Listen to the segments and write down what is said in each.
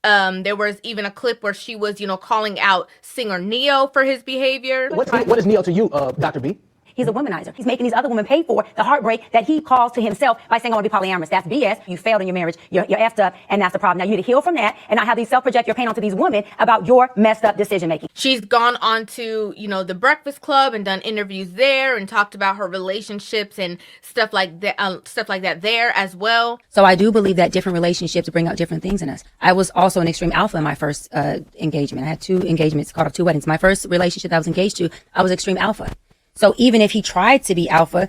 There was even a clip where she was, calling out singer Neo for his behavior. What is Neo to you, Dr. B? He's a womanizer. He's making these other women pay for the heartbreak that he caused to himself by saying, I want to be polyamorous. That's BS. You failed in your marriage. You're effed up, and that's the problem. Now you need to heal from that and not have these self-project your pain onto these women about your messed up decision making. She's gone on to, the Breakfast Club and done interviews there and talked about her relationships and stuff like that there as well. So I do believe that different relationships bring out different things in us. I was also an extreme alpha in my first engagement. I had 2 engagements, called off 2 weddings. My first relationship that I was engaged to, I was extreme alpha. So even if he tried to be alpha,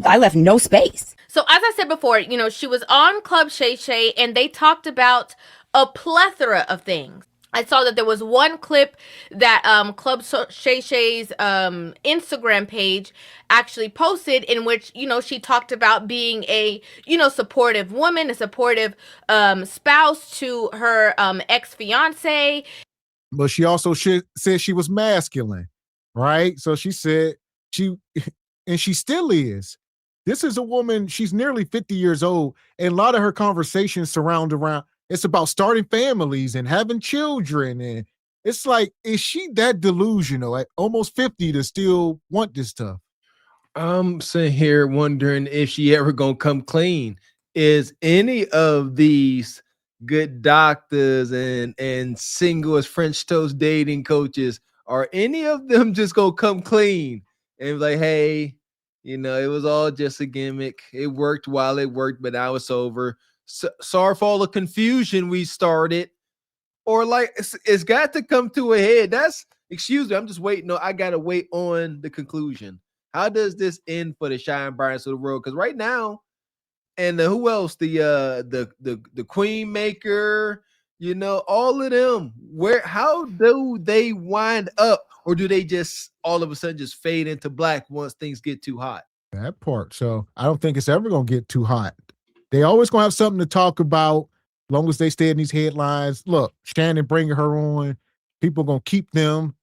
I left no space. So as I said before, she was on Club Shay Shay and they talked about a plethora of things. I saw that there was one clip that Club Shay Shay's Instagram page actually posted in which, she talked about being a, supportive woman, a supportive spouse to her ex-fiance. But she also said she was masculine, right? So she said and she still is. This is a woman, she's nearly 50 years old, and a lot of her conversations surround around, it's about starting families and having children. And it's like, is she that delusional at almost 50 to still want this stuff? I'm sitting here wondering if she ever gonna come clean. Is any of these good doctors and single as French toast dating coaches, are any of them just gonna come clean and be like, hey, it was all just a gimmick. It worked while it worked, but now it's over. Sorry for all the confusion we started. Or like, it's got to come to a head. Excuse me, I'm just waiting. No, I gotta wait on the conclusion. How does this end for the Cheyanne Bryants of the world? Because right now, and who else? The Queen Maker, all of them. How do they wind up? Or do they just all of a sudden just fade into black once things get too hot? That part. So I don't think it's ever going to get too hot. They always going to have something to talk about as long as they stay in these headlines. Look, Shannon bringing her on, people going to keep them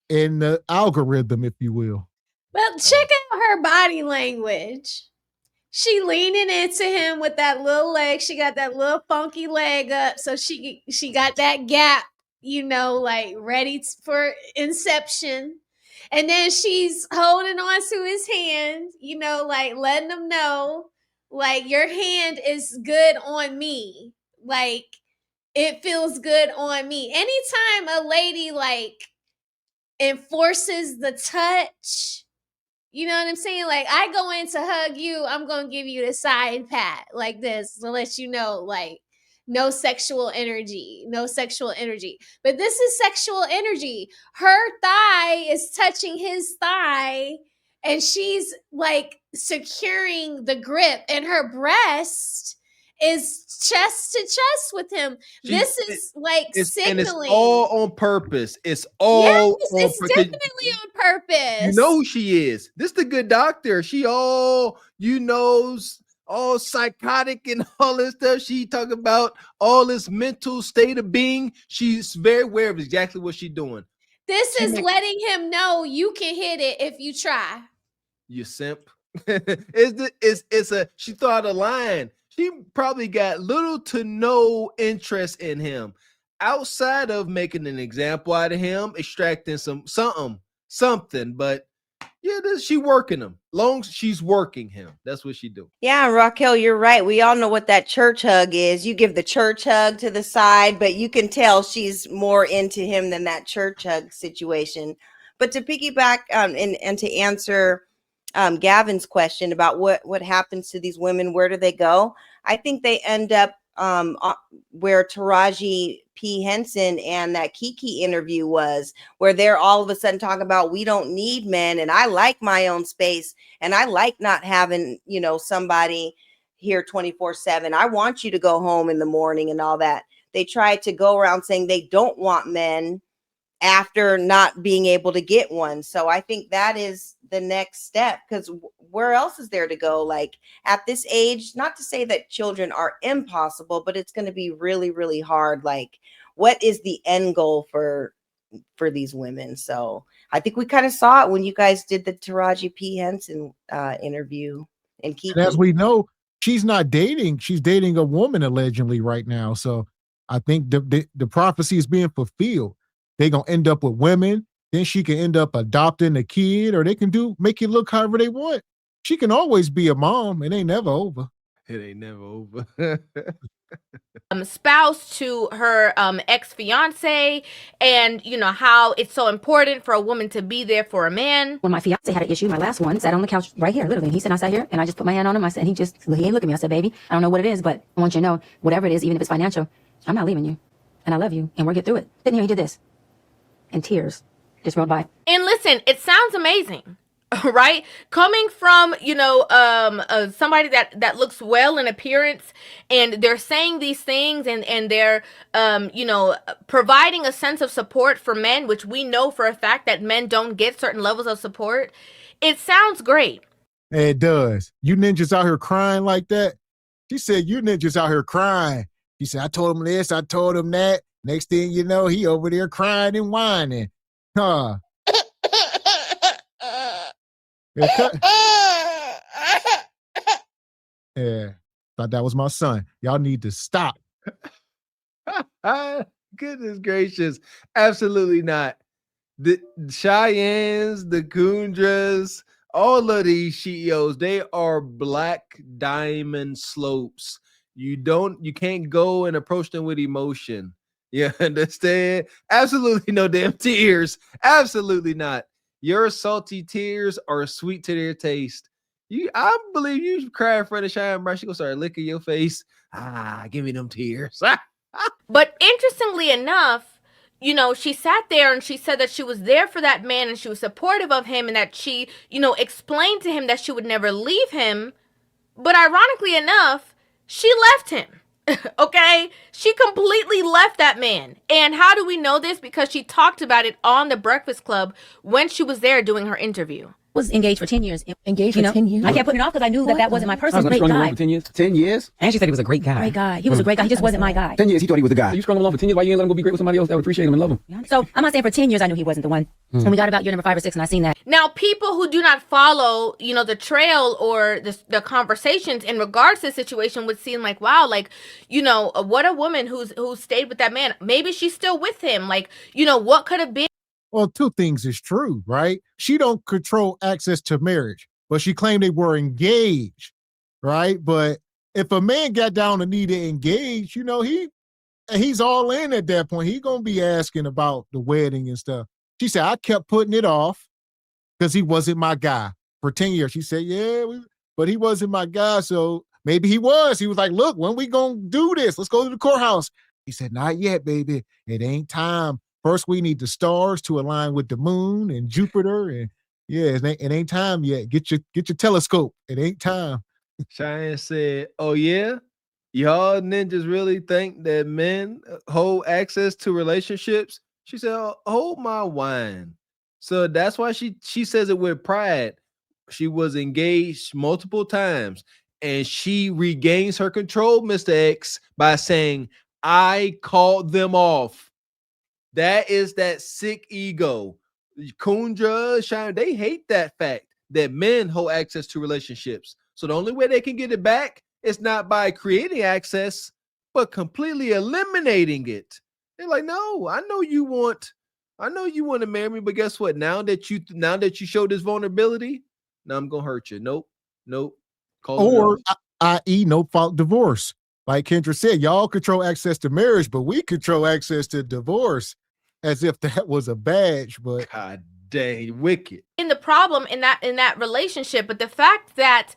in the algorithm, if you will. Well, check out her body language. She leaning into him with that little leg. She got that little funky leg up. So she got that gap, like ready for inception. And then she's holding on to his hand, like letting him know, like, your hand is good on me. Like, it feels good on me. Anytime a lady, like, enforces the touch, you know what I'm saying? Like, I go in to hug you, I'm going to give you the side pat like this to let you know, like, no sexual energy. But this is sexual energy. Her thigh is touching his thigh, and she's, like, securing the grip, and her breast is chest to chest with him. This is like signaling. And it's all on purpose. It's all it's definitely on purpose. You know who she is. This is the good doctor. She all psychotic and all this stuff. She talk about all this mental state of being. She's very aware of exactly what she's doing. This is letting him know you can hit it if you try. You simp. She thought a line. She probably got little to no interest in him outside of making an example out of him, extracting something. But yeah, she working him. Long as she's working him, that's what she do. Yeah, Raquel, you're right. We all know what that church hug is. You give the church hug to the side, but you can tell she's more into him than that church hug situation. But to piggyback and to answer Gavin's question about what happens to these women, where do they go? I think they end up where Taraji P. Henson and that Kiki interview was, where they're all of a sudden talking about, we don't need men, and I like my own space, and I like not having, somebody here 24/7. I want you to go home in the morning and all that. They try to go around saying they don't want men after not being able to get one. So I think that is the next step, because where else is there to go? Like, at this age, not to say that children are impossible, but it's going to be really, really hard. Like, what is the end goal for these women? So I think we kind of saw it when you guys did the Taraji P. Henson interview. And as we know, she's not dating. She's dating a woman allegedly right now. So I think the prophecy is being fulfilled. They're going to end up with women. Then she can end up adopting a kid, or they can make it look however they want. She can always be a mom. It ain't never over. It ain't never over. Spouse to her ex-fiance, and how it's so important for a woman to be there for a man. When my fiance had an issue, my last one, sat on the couch right here, literally. He said, I sat here, and I just put my hand on him. I said, he ain't look at me. I said, baby, I don't know what it is, but I want you to know, whatever it is, even if it's financial, I'm not leaving you. And I love you, and we'll get through it. Then he did this. And tears just rolled by. And listen, it sounds amazing. Right? Coming from, somebody that looks well in appearance, and they're saying these things, and they're, providing a sense of support for men, which we know for a fact that men don't get certain levels of support. It sounds great. It does. You ninjas out here crying like that? She said, you ninjas out here crying. He said, I told him this, I told him that. Next thing you know, he over there crying and whining. Huh. Yeah, thought that was my son. Y'all need to stop. Goodness gracious. Absolutely not. The Cheyennes, the Kundras, all of these CEOs, they are black diamond slopes. You can't go and approach them with emotion. You understand? Absolutely no damn tears. Absolutely not. Your salty tears are sweet to their taste. I believe you cry in front of Cheyanne Bryant. She gonna start licking your face. Give me them tears. But interestingly enough, she sat there and she said that she was there for that man and she was supportive of him, and that she, explained to him that she would never leave him. But ironically enough, she left him. Okay? She completely left that man. And how do we know this? Because she talked about it on The Breakfast Club when she was there doing her interview. Was engaged for 10 years. Engaged for 10 years? I kept putting it off because I knew that wasn't my person. Great guy. For 10 years? 10 years? And she said he was a great guy. Great guy. He was a great guy. He just wasn't my guy. 10 years, he thought he was the guy. You strung him along for 10 years. Why you ain't let him go be great with somebody else that would appreciate him and love him? So I'm not saying for 10 years I knew he wasn't the one. And we got about year number 5 or 6, and I seen that. Now, people who do not follow, the trail or the conversations in regards to the situation would seem like, wow, like, what a woman who stayed with that man. Maybe she's still with him. Like, what could have been? Well, two things is true, right? She don't control access to marriage, but she claimed they were engaged, right? But if a man got down and needed engaged, he's all in at that point. He gonna be asking about the wedding and stuff. She said, I kept putting it off because he wasn't my guy for 10 years. She said, but he wasn't my guy. So maybe he was. He was like, look, when we gonna do this? Let's go to the courthouse. He said, not yet, baby. It ain't time. First, we need the stars to align with the moon and Jupiter. And it ain't time yet. Get your telescope. It ain't time. Cheyanne said, oh yeah? Y'all ninjas really think that men hold access to relationships? She said, hold my wine. So that's why she says it with pride. She was engaged multiple times, and she regains her control, Mr. X, by saying, I called them off. That is that sick ego. Kundra, Cheyanne, they hate that fact that men hold access to relationships. So the only way they can get it back is not by creating access, but completely eliminating it. They're like, no, I know you want to marry me, but guess what? Now that you show this vulnerability, now I'm gonna hurt you. Nope. Or i.e. no fault divorce. Like Kendra said, y'all control access to marriage, but we control access to divorce, as if that was a badge. But God dang, wicked. In the problem in that relationship, but the fact that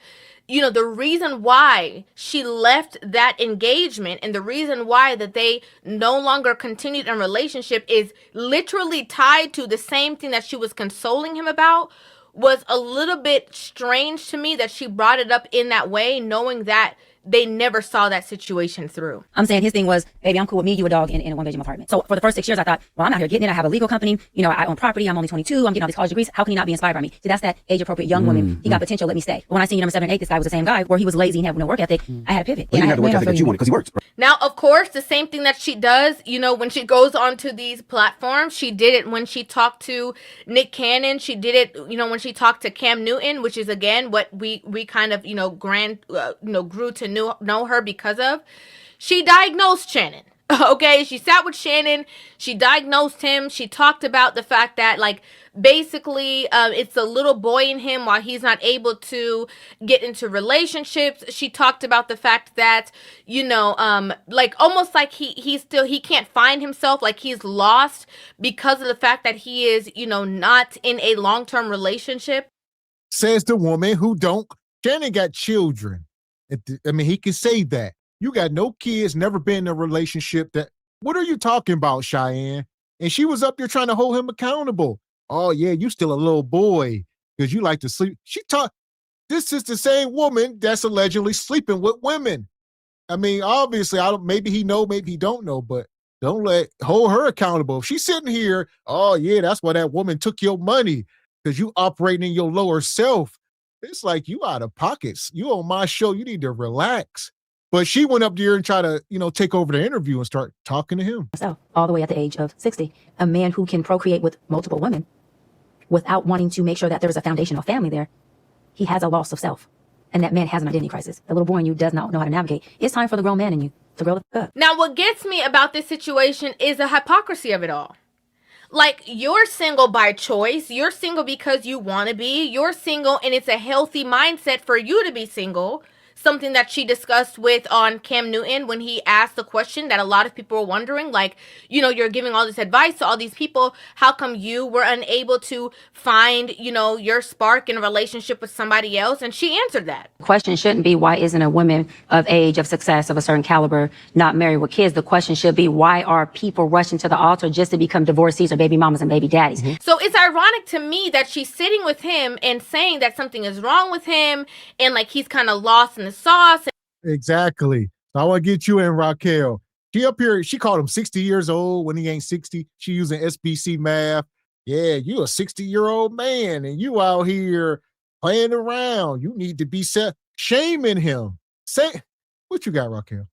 the reason why she left that engagement and the reason why that they no longer continued in relationship is literally tied to the same thing that she was consoling him about was a little bit strange to me, that she brought it up in that way, knowing that they never saw that situation through. I'm saying his thing was, baby, I'm cool with me, you a dog in a 1-bedroom apartment. So for the first 6 years, I thought, well, I'm out here getting it. I have a legal company. I own property. I'm only 22. I'm getting all these college degrees. How can he not be inspired by me? See, that's that age-appropriate young woman. He got potential. Let me stay. But when I seen number 7 and 8, this guy was the same guy where he was lazy and had no work ethic. I had to pivot. He didn't have the work ethic that you wanted because he worked. Now, of course, the same thing that she does, when she goes onto these platforms, she did it when she talked to Nick Cannon. She did it, when she talked to Cam Newton, which is, again, what we kind of, grew to know her because of. She diagnosed Shannon. Okay, she sat with Shannon, she diagnosed him, she talked about the fact that, like, basically it's a little boy in him while he's not able to get into relationships. She talked about the fact that, like, almost like he can't find himself, like he's lost because of the fact that he is, not in a long-term relationship. Says the woman who don't. Shannon got children. I mean, he can say that. You got no kids, never been in a relationship. That, what are you talking about, Cheyanne? And she was up there trying to hold him accountable. Oh yeah, you still a little boy because you like to sleep. This is the same woman that's allegedly sleeping with women. I mean, obviously, maybe he know, maybe he don't know, but don't hold her accountable. If she's sitting here, oh yeah, that's why that woman took your money because you operating in your lower self. It's like you out of pockets. You on my show, you need to relax. But she went up there and tried to, take over the interview and start talking to him. So, all the way at the age of 60, a man who can procreate with multiple women without wanting to make sure that there's a foundational family there, he has a loss of self. And that man has an identity crisis. The little boy in you does not know how to navigate. It's time for the grown man in you to grow the up. Now, what gets me about this situation is the hypocrisy of it all. Like, you're single by choice. You're single because you want to be. You're single, and it's a healthy mindset for you to be single. Something that she discussed with on Cam Newton when he asked the question that a lot of people were wondering, like, you're giving all this advice to all these people. How come you were unable to find, your spark in a relationship with somebody else? And she answered that. The question shouldn't be, why isn't a woman of age, of success, of a certain caliber not married with kids? The question should be, why are people rushing to the altar just to become divorcees or baby mamas and baby daddies? Mm-hmm. So it's ironic to me that she's sitting with him and saying that something is wrong with him and, like, he's kind of lost in the sauce. Exactly. So I want to get you in, Raquel. She up here, she called him 60 years old when he ain't 60. She using SBC math. Yeah, you a 60-year-old man and you out here playing around. You need to be shaming him. Say, what you got, Raquel?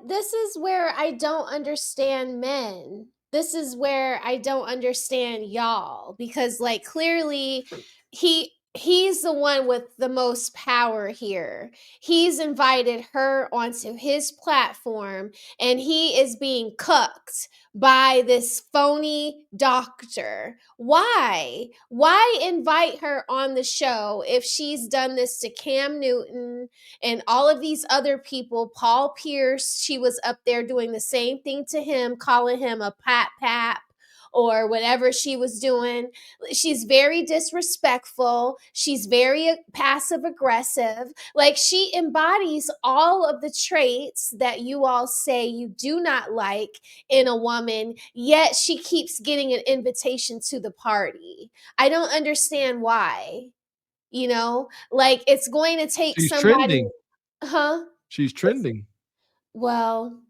This is where I don't understand men. This is where I don't understand y'all, because, like, clearly he's the one with the most power here. He's invited her onto his platform and he is being cucked by this phony doctor. Why? Why invite her on the show if she's done this to Cam Newton and all of these other people? Paul Pierce, she was up there doing the same thing to him, calling him a pap or whatever she was doing. She's very disrespectful. She's very passive aggressive. Like, she embodies all of the traits that you all say you do not like in a woman, yet she keeps getting an invitation to the party. I don't understand why. Like, it's going to take She's somebody. trending. Huh? She's trending. Well,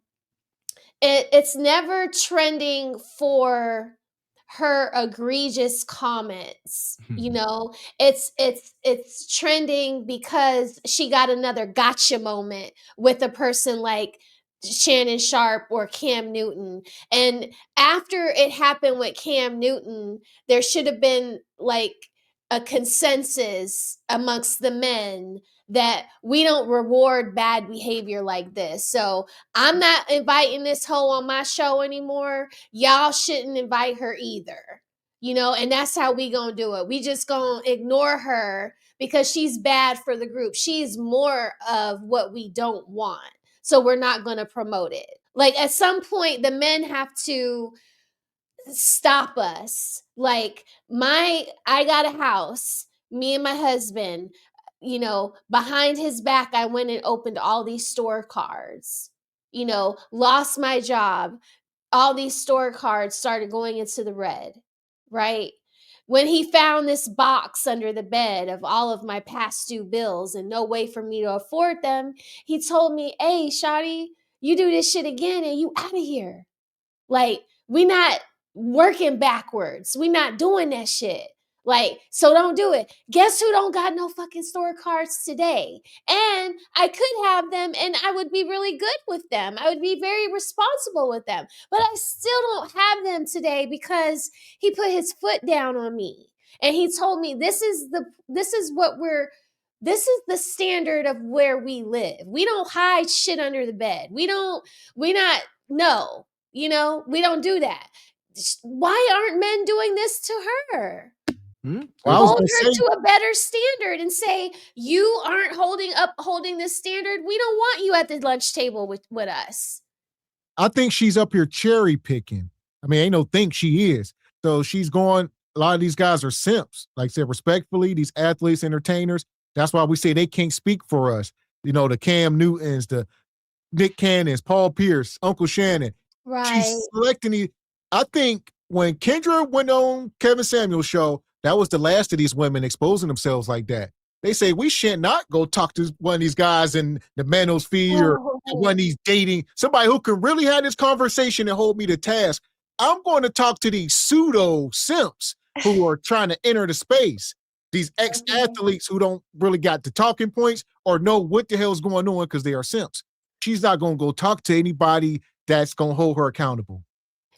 it's never trending for her egregious comments. It's trending because she got another gotcha moment with a person like Shannon Sharp or Cam Newton. And after it happened with Cam Newton, there should have been, like, a consensus amongst the men that we don't reward bad behavior like this. So I'm not inviting this hoe on my show anymore. Y'all shouldn't invite her either. And that's how we gonna do it. We just gonna ignore her because she's bad for the group. She's more of what we don't want. So we're not gonna promote it. Like, at some point, the men have to stop us. Like, I got a house, me and my husband, behind his back, I went and opened all these store cards, lost my job. All these store cards started going into the red, right? When he found this box under the bed of all of my past due bills and no way for me to afford them, he told me, "Hey, shawty, you do this shit again and you out of here." Like, we not working backwards. We not doing that shit. Like, so don't do it. Guess who don't got no fucking store cards today? And I could have them and I would be really good with them. I would be very responsible with them. But I still don't have them today because he put his foot down on me. And he told me this is the standard of where we live. We don't hide shit under the bed. We not no, you know, we don't do that. Why aren't men doing this to her? Well, I was Hold gonna her say, to a better standard and say, you aren't holding this standard. We don't want you at the lunch table with us. I think she's up here cherry picking. I mean, ain't no think she is. So she's going, a lot of these guys are simps. Like I said, respectfully, these athletes, entertainers, that's why we say they can't speak for us. You know, the Cam Newtons, the Nick Cannons, Paul Pierce, Uncle Shannon. Right. She's selecting these. I think when Kendra went on Kevin Samuel's show, that was the last of these women exposing themselves like that. They say we should not go talk to one of these guys in the manosphere or one of these dating, somebody who can really have this conversation and hold me to task. I'm going to talk to these pseudo simps who are trying to enter the space. These ex-athletes who don't really got the talking points or know what the hell's going on because they are simps. She's not going to go talk to anybody that's going to hold her accountable.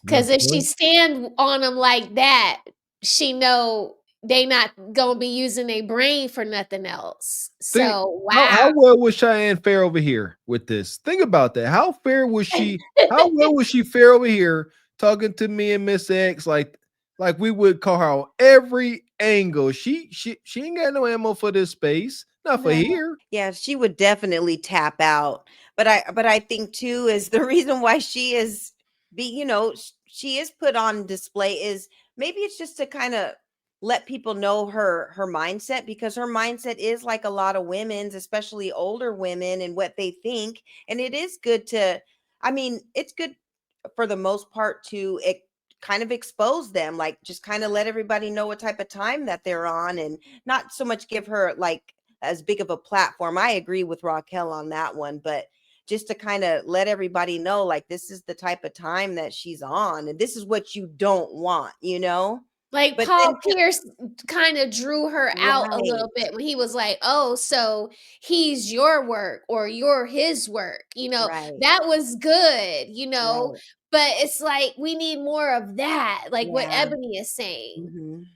Because if she stand on them like that, she know they not gonna be using their brain for nothing else. So How well would Cheyanne fare over here with this? Think about that. How fair was she? How well would she fare over here talking to me and Miss X like we would call her on every angle? She ain't got no ammo for this space, not for here. Yeah, she would definitely tap out. But I think too is the reason why she is she is put on display is maybe it's just to kind of let people know her mindset, because her mindset is like a lot of women's, especially older women, and what they think. And it is good to, I mean, it's good for the most part to kind of expose them, like just kind of let everybody know what type of time that they're on, and not so much give her like as big of a platform. I agree with Raquel on that one, but just to kind of let everybody know, like, this is the type of time that she's on, and this is what you don't want, you know? Like But Paul then, Pierce kind of drew her out a little bit when he was like, oh, so he's your work or you're his work. You know, right, that was good, you know, right. but it's like we need more of that, like what Yeah. Ebony is saying. Mhm.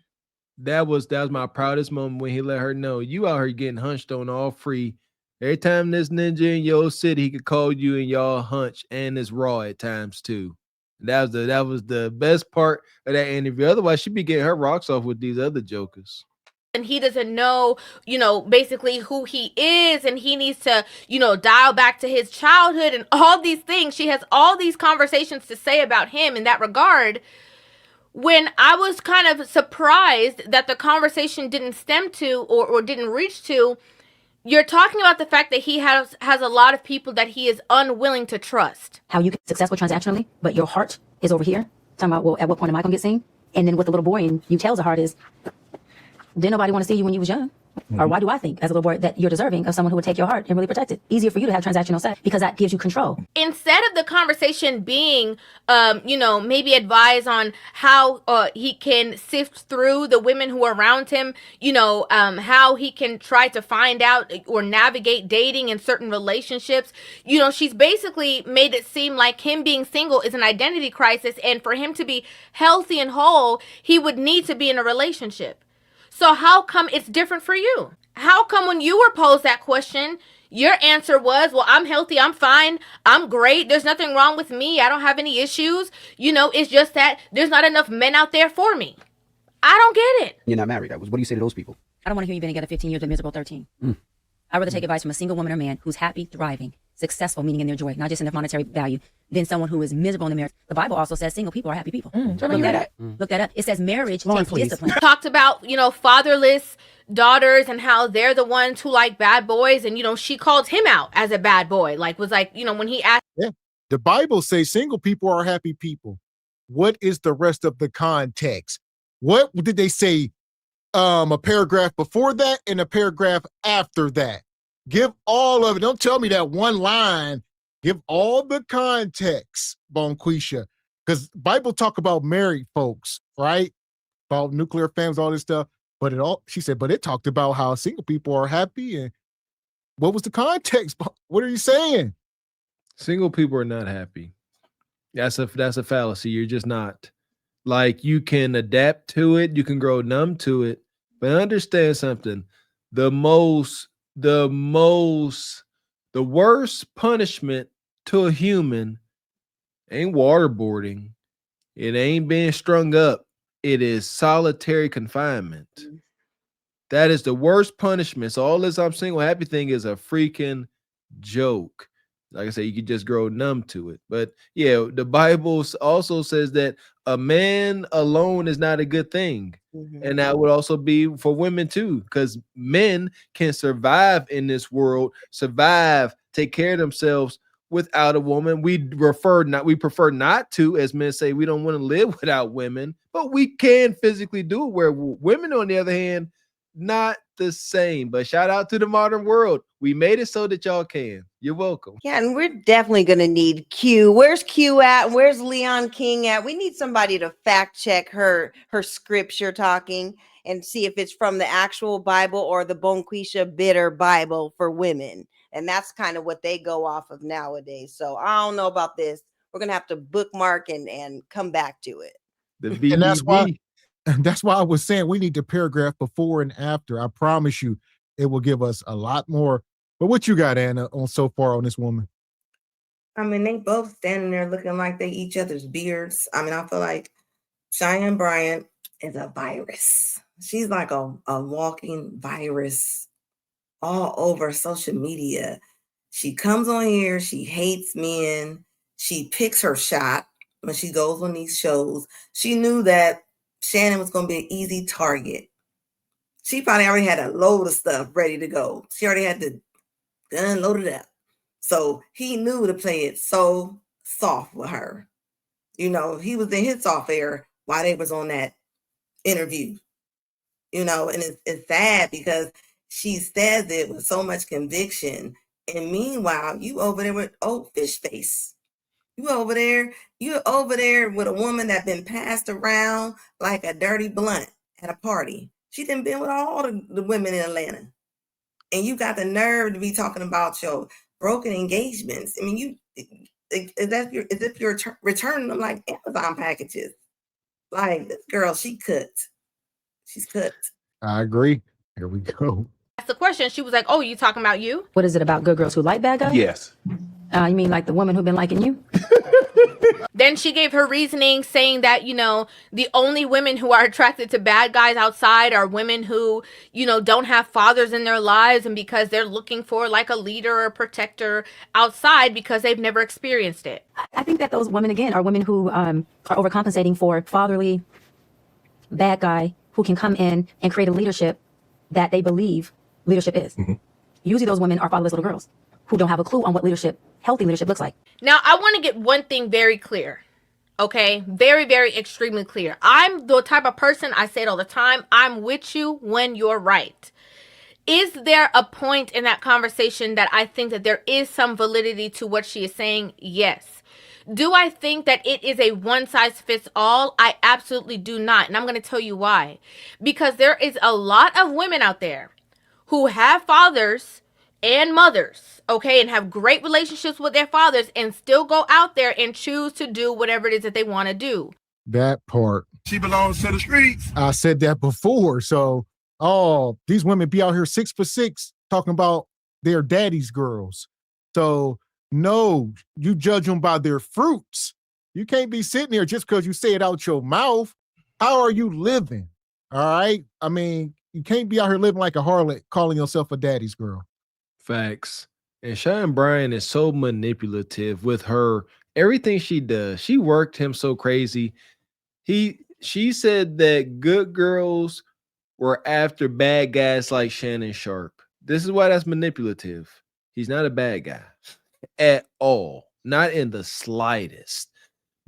That was my proudest moment when he let her know you out here getting hunched on all free. Every time this ninja in your city, he could call you and y'all hunch, and it's raw at times too. That was the best part of that interview. Otherwise, she'd be getting her rocks off with these other jokers. And he doesn't know, basically who he is, and he needs to, dial back to his childhood and all these things. She has all these conversations to say about him in that regard. When I was kind of surprised that the conversation didn't stem to or didn't reach to, you're talking about the fact that he has a lot of people that he is unwilling to trust. How you get successful transactionally, but your heart is over here. Talking about, well, at what point am I gonna get seen? And then with the little boy, and you tells the heart is, didn't nobody want to see you when you was young? Or why do I think, as a little boy, that you're deserving of someone who would take your heart and really protect it? Easier for you to have transactional sex because that gives you control. Instead of the conversation being, maybe advise on how he can sift through the women who are around him, how he can try to find out or navigate dating in certain relationships. She's basically made it seem like him being single is an identity crisis, and for him to be healthy and whole, he would need to be in a relationship. So how come it's different for you? How come when you were posed that question, your answer was, well, I'm healthy, I'm fine, I'm great, there's nothing wrong with me, I don't have any issues. It's just that there's not enough men out there for me. I don't get it. You're not married. What do you say to those people? I don't want to hear you've been together 15 years, but miserable 13. I'd rather take advice from a single woman or man who's happy, thriving, successful, meaning in their joy, not just in their monetary value, than someone who is miserable in the marriage. The Bible also says single people are happy people. Look that up. Look that up. It says marriage takes discipline. Talked about, fatherless daughters and how they're the ones who like bad boys. And, she called him out as a bad boy. When he asked. Yeah. The Bible says single people are happy people. What is the rest of the context? What did they say? A paragraph before that and a paragraph after that. Give all of it. Don't tell me that one line. Give all the context, Bonquisha. Because Bible talk about married folks, right? About nuclear families, all this stuff. But she said, but it talked about how single people are happy. And what was the context? What are you saying? Single people are not happy. That's a fallacy. You're just not. Like, you can adapt to it, you can grow numb to it, but understand something. The worst punishment to a human ain't waterboarding. It ain't being strung up. It is solitary confinement. That is the worst punishment. So all this I'm single happy thing is a freaking joke. Like I said, you could just grow numb to it. But yeah, the Bible also says that a man alone is not a good thing. And that would also be for women too, because men can survive in this world, survive, take care of themselves without a woman. We prefer not to, as men say, we don't want to live without women, but we can physically do it. Where women, on the other hand, not the same. But shout out to the modern world. We made it so that y'all can. You're welcome. Yeah, and we're definitely going to need Q. Where's Q at? Where's Leon King at? We need somebody to fact check her scripture talking and see if it's from the actual Bible or the Bonquisha Bitter Bible for women. And that's kind of what they go off of nowadays. So I don't know about this. We're going to have to bookmark and come back to it. The BBB. And that's why I was saying we need the paragraph before and after. I promise you it will give us a lot more. But what you got, Anna, on so far on this woman? I mean, they both standing there looking like they each other's beards. I mean, I feel like Cheyanne Bryant is a virus. She's like a walking virus all over social media. She comes on here, she hates men, she picks her shot when she goes on these shows. She knew that Shannon was going to be an easy target. She probably already had a load of stuff ready to go. She already had the gun loaded up. So he knew to play it so soft with her. You know, he was in his soft air while they was on that interview. You know, and it's sad because she says it with so much conviction. And meanwhile, you over there with old fish face. You're over there with a woman that's been passed around like a dirty blunt at a party. She done been with all the women in Atlanta. And you got the nerve to be talking about your broken engagements. I mean, as if you're returning them like Amazon packages. Like, this girl, she's cooked. I agree. Here we go. That's the question. She was like, oh, you talking about you? What is it about good girls who like bad guys? Yes. You mean like the woman who been liking you? Then she gave her reasoning saying that, you know, the only women who are attracted to bad guys outside are women who, you know, don't have fathers in their lives, and because they're looking for like a leader or a protector outside because they've never experienced it. I think that those women, again, are women who are overcompensating for fatherly bad guy who can come in and create a leadership that they believe leadership is. Usually those women are fatherless little girls who don't have a clue on what healthy leadership looks like. Now, I want to get one thing very clear. Okay? Very, very extremely clear. I'm the type of person, I say it all the time, I'm with you when you're right. Is there a point in that conversation that I think that there is some validity to what she is saying? Yes. Do I think that it is a one size fits all? I absolutely do not. And I'm going to tell you why. Because there is a lot of women out there who have fathers and mothers, okay, and have great relationships with their fathers and still go out there and choose to do whatever it is that they want to do. That part. She belongs to the streets. I said that before. So, these women be out here 6'6" talking about their daddy's girls. So, no, you judge them by their fruits. You can't be sitting there just because you say it out your mouth. How are you living? All right. I mean, you can't be out here living like a harlot calling yourself a daddy's girl. Facts. And Cheyanne Bryant is so manipulative with her everything she does. She worked him so crazy. She said that good girls were after bad guys like Shannon Sharp. This is why that's manipulative. He's not a bad guy at all, not in the slightest.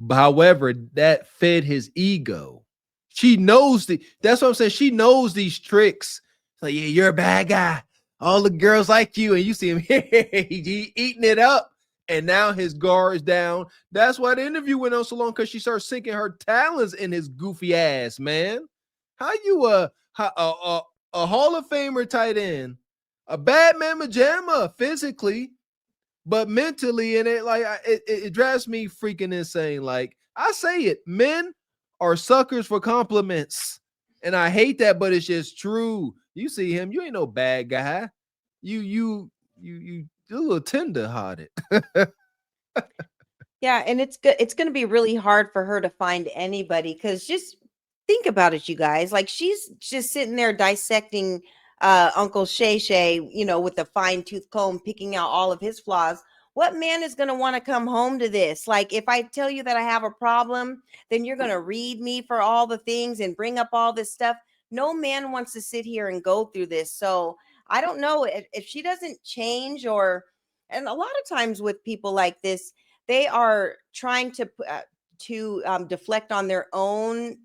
However, that fed his ego. She knows that's what I'm saying. She knows these tricks. It's like, yeah, you're a bad guy. All the girls like you, and you see him he eating it up, and now his guard is down. That's why the interview went on so long, because she started sinking her talents in his goofy ass, man. How you a Hall of Famer tight end, a bad man jamma physically, but mentally, and it drives me freaking insane. Like, I say it, men are suckers for compliments, and I hate that, but it's just true. You see him, you ain't no bad guy. You a little tender-hearted. Yeah, and it's good. It's going to be really hard for her to find anybody because just think about it, you guys. Like she's just sitting there dissecting Uncle Shay Shay, with a fine tooth comb, picking out all of his flaws. What man is going to want to come home to this? Like, if I tell you that I have a problem, then you're going to read me for all the things and bring up all this stuff. No man wants to sit here and go through this. So I don't know if she doesn't change and a lot of times with people like this, they are trying to deflect on their own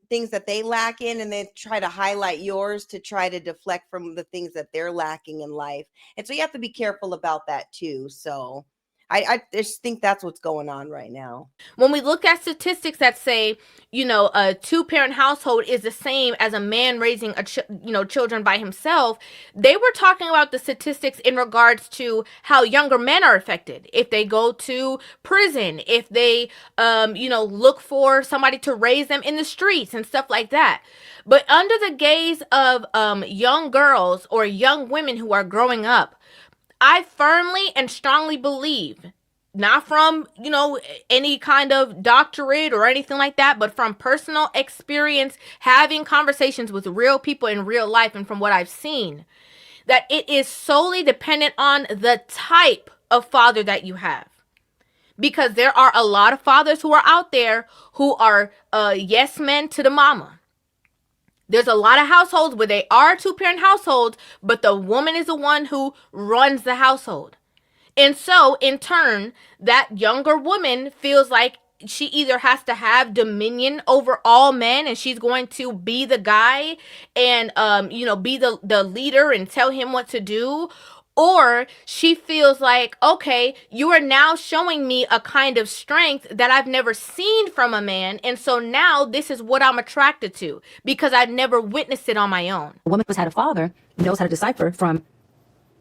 things that they lack in, and they try to highlight yours to try to deflect from the things that they're lacking in life. And so you have to be careful about that too. So I just think that's what's going on right now. When we look at statistics that say, a two-parent household is the same as a man raising children by himself, they were talking about the statistics in regards to how younger men are affected. If they go to prison, if they, look for somebody to raise them in the streets and stuff like that. But under the gaze of young girls or young women who are growing up, I firmly and strongly believe, not from, any kind of doctorate or anything like that, but from personal experience, having conversations with real people in real life and from what I've seen, that it is solely dependent on the type of father that you have. Because there are a lot of fathers who are out there who are yes men to the mama. There's a lot of households where they are two-parent households, but the woman is the one who runs the household. And so, in turn, that younger woman feels like she either has to have dominion over all men and she's going to be the guy and, be the leader and tell him what to do. Or she feels like, okay, you are now showing me a kind of strength that I've never seen from a man. And so now this is what I'm attracted to because I've never witnessed it on my own. A woman who's had a father knows how to decipher from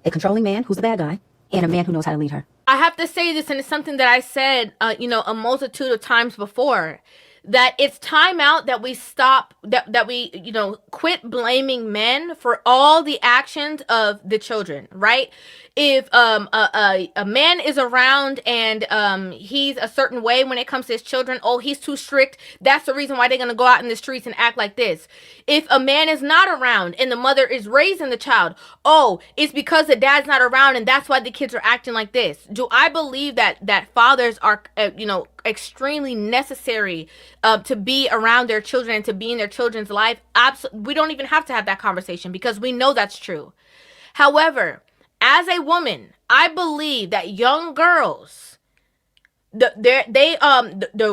a controlling man who's the bad guy and a man who knows how to lead her. I have to say this, and it's something that I said, a multitude of times before, that it's time out that we stop, that we, quit blaming men for all the actions of the children, right? If a man is around and he's a certain way when it comes to his children, oh, he's too strict, that's the reason why they're going to go out in the streets and act like this. If a man is not around and the mother is raising the child, oh, it's because the dad's not around and that's why the kids are acting like this. Do I believe that fathers are, extremely necessary to be around their children and to be in their children's life? We don't even have to have that conversation because we know that's true. However, as a woman, I believe that young girls, the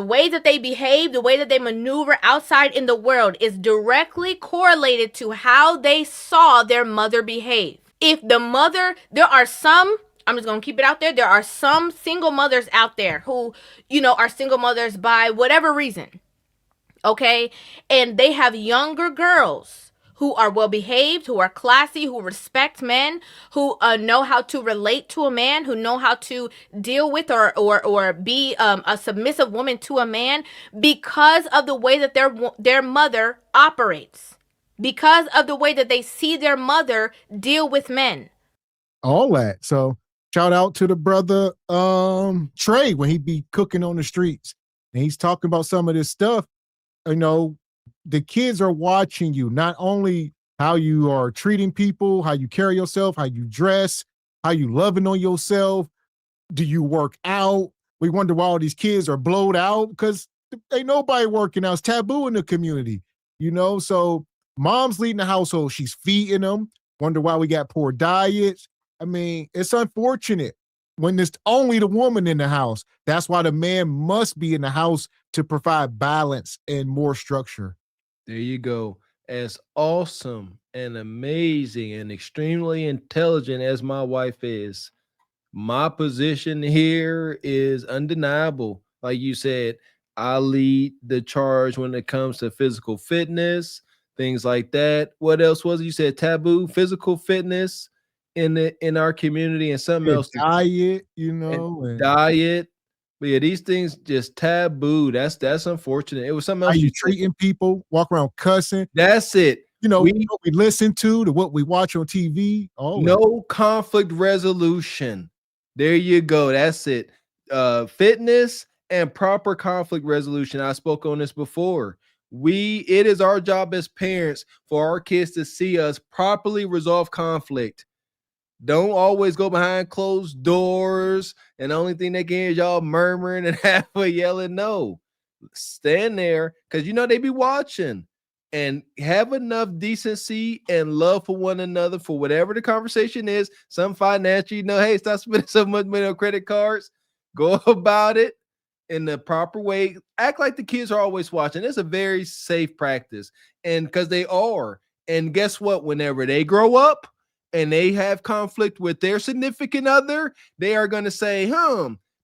way that they behave, the way that they maneuver outside in the world is directly correlated to how they saw their mother behave. If the mother, I'm just going to keep it out there, there are some single mothers out there who, are single mothers by whatever reason, okay? And they have younger girls who are well behaved, who are classy, who respect men, who know how to relate to a man, who know how to deal with or be a submissive woman to a man because of the way that their mother operates, because of the way that they see their mother deal with men. All that. So shout out to the brother Trey when he be cooking on the streets and he's talking about some of this stuff. The kids are watching you, not only how you are treating people, how you carry yourself, how you dress, how you loving on yourself. Do you work out? We wonder why all these kids are blowed out because ain't nobody working out. It's taboo in the community, So mom's leading the household. She's feeding them. Wonder why we got poor diets. I mean, it's unfortunate when there's only the woman in the house. That's why the man must be in the house to provide balance and more structure. There you go. As awesome and amazing and extremely intelligent as my wife is, my position here is undeniable. Like you said, I lead the charge when it comes to physical fitness, things like that. What else was it? You said taboo, physical fitness in our community and something else. Diet, and diet. But yeah, these things just taboo. That's unfortunate. It was something else. How you treating people, walk around cussing. That's it. What we listen to what we watch on TV. No conflict resolution. There you go. That's it. fitness and proper conflict resolution. I spoke on this before. It is our job as parents for our kids to see us properly resolve conflict. Don't always go behind closed doors and the only thing they can hear is y'all murmuring and halfway yelling. No, stand there because they be watching, and have enough decency and love for one another for whatever the conversation is. Some financial, hey, stop spending so much money on credit cards. Go about it in the proper way. Act like the kids are always watching. It's a very safe practice, and because they are. And guess what? Whenever they grow up and they have conflict with their significant other, they are going to say,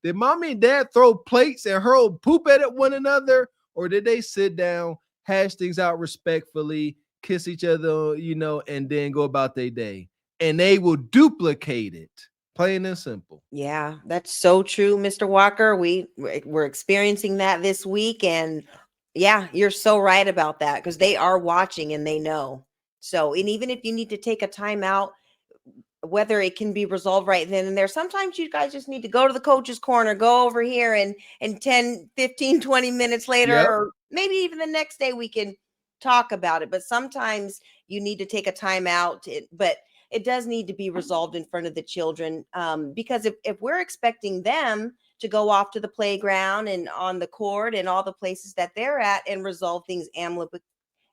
did mommy and dad throw plates and hurl poop at one another? Or did they sit down, hash things out respectfully, kiss each other, and then go about their day? And they will duplicate it, plain and simple. Yeah, that's so true, Mr. Walker. We're experiencing that this week. And yeah, you're so right about that, because they are watching and they know. So, and even if you need to take a time out, whether it can be resolved right then and there, sometimes you guys just need to go to the coach's corner, go over here, and 10, 15, 20 minutes later, or maybe even the next day, we can talk about it. But sometimes you need to take a time out, but it does need to be resolved in front of the children, because if we're expecting them to go off to the playground and on the court and all the places that they're at and resolve things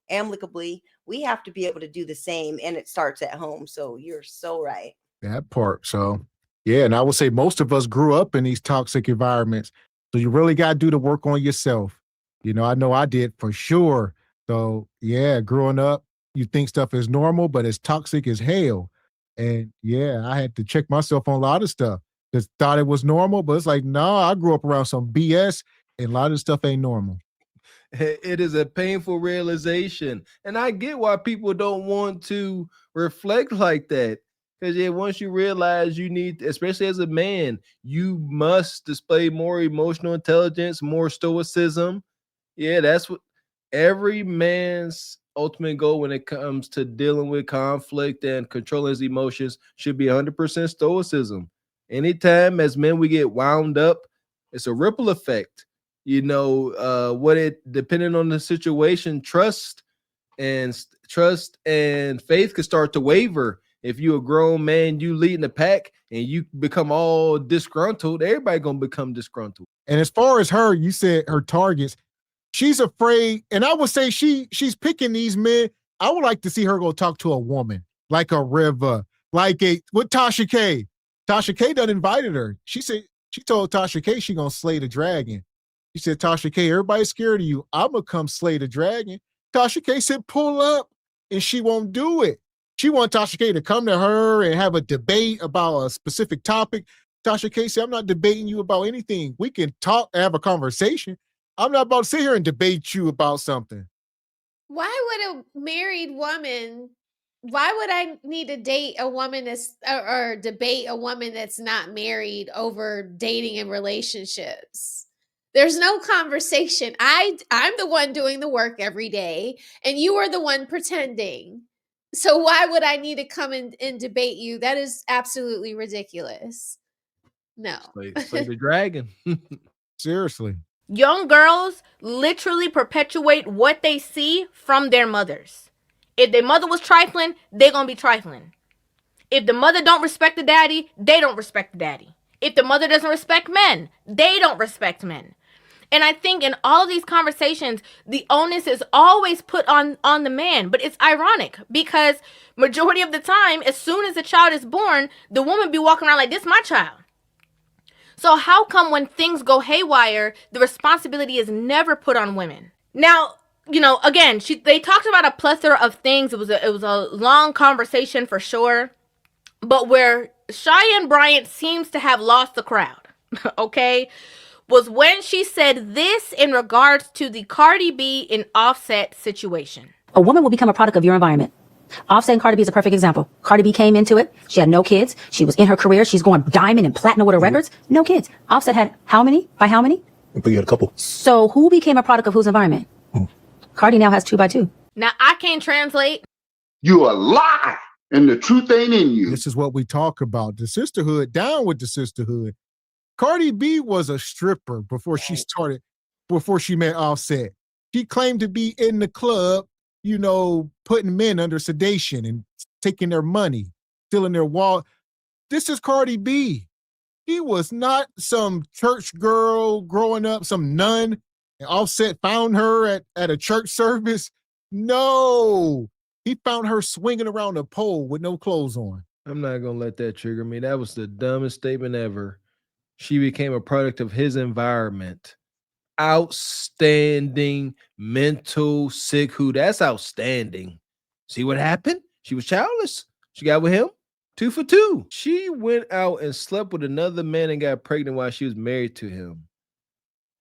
amicably, we have to be able to do the same, and it starts at home. So you're so right. That part. So yeah, and I would say most of us grew up in these toxic environments. So you really got to do the work on yourself. I know I did for sure. So yeah, growing up, you think stuff is normal, but it's toxic as hell. And yeah, I had to check myself on a lot of stuff. Just thought it was normal, but it's like, no, I grew up around some BS, and a lot of stuff ain't normal. It is a painful realization, and I get why people don't want to reflect like that, because once you realize you need, especially as a man, you must display more emotional intelligence, more stoicism. That's what every man's ultimate goal when it comes to dealing with conflict and controlling his emotions should be 100% stoicism. Anytime as men we get wound up, it's a ripple effect. Depending on the situation, trust and faith could start to waver. If you're a grown man, you leading the pack and you become all disgruntled, everybody gonna become disgruntled. And as far as her, you said her targets, she's afraid, and I would say she's picking these men. I would like to see her go talk to a woman like a River, with Tasha K. Tasha K done invited her. She told Tasha K she gonna slay the dragon. She said, Tasha K, everybody's scared of you. I'm going to come slay the dragon. Tasha K said, pull up, and she won't do it. She wants Tasha K to come to her and have a debate about a specific topic. Tasha K said, I'm not debating you about anything. We can talk, have a conversation. I'm not about to sit here and debate you about something. Why would a married woman, why would I need to date a woman or debate a woman that's not married over dating and relationships? There's no conversation. I'm the one doing the work every day, and you are the one pretending. So why would I need to come and debate you? That is absolutely ridiculous. No. Slay the dragon. Seriously. Young girls literally perpetuate what they see from their mothers. If their mother was trifling, they're going to be trifling. If the mother don't respect the daddy, they don't respect the daddy. If the mother doesn't respect men, they don't respect men. And I think in all of these conversations, the onus is always put on the man. But it's ironic because majority of the time, as soon as the child is born, the woman be walking around like, this my child. So how come when things go haywire, the responsibility is never put on women? Now, again, they talked about a plethora of things. It was a long conversation for sure. But where Cheyanne Bryant seems to have lost the crowd, okay, was when she said this in regards to the Cardi B and Offset situation. A woman will become a product of your environment. Offset and Cardi B is a perfect example. Cardi B came into it. She had no kids. She was in her career. She's going diamond and platinum with her records. No kids. Offset had how many? By how many? But you had a couple. So who became a product of whose environment? Cardi now has 2 by 2. Now, I can't translate. You a lie, and the truth ain't in you. This is what we talk about. The sisterhood, down with the sisterhood. Cardi B was a stripper before she started, before she met Offset. She claimed to be in the club, you know, putting men under sedation and taking their money, stealing their wallet. This is Cardi B. He was not some church girl growing up, some nun, and Offset found her at a church service. No, he found her swinging around a pole with no clothes on. I'm not going to let that trigger me. That was the dumbest statement ever. She became a product of his environment. Outstanding mental sick who. That's outstanding. See what happened? She was childless. She got with him 2 for 2. She went out and slept with another man and got pregnant while she was married to him.